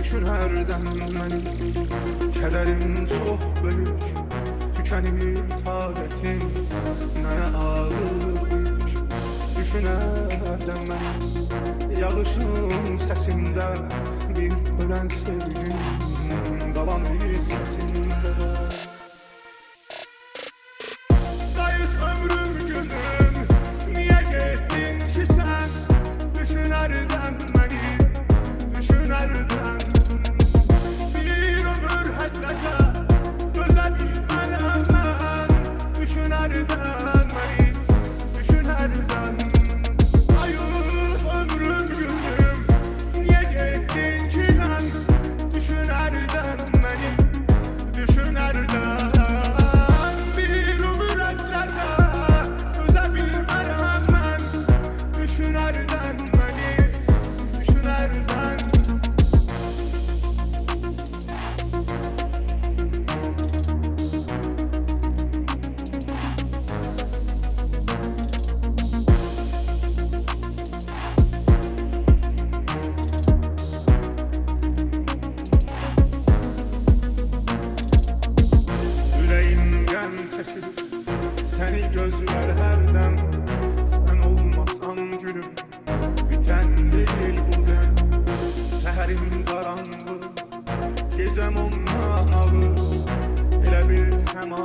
Düşünərdən mənim kədərim çox böyük, tükənib taqətim, mənə ağır yük. Düşünərdən mənim yağışın səsində, bir ölən sevgim qalan bir səsində. Qayıt ömrüm günüm, niyə getdin ki sən? Düşünərdən məni, düşünərdən. Bir ömür həsrətə dözə bilmərəm mən. Düşünərdən məni, düşünərdən. Qayıt ömrüm günüm, niyə getdin ki sən? Düşünərdən məni, düşünərdən. Bir ömür həsrətə dözə bilmərəm mən. Düşünərdən məni, düşünərdən. Ürəyimdən çəkilir səni gözlər hərdən. Sən olmasan gülüm, bitən deyil bu qəm. Səhərim qaranlıq, gecəm ondan ağır, elə bir səma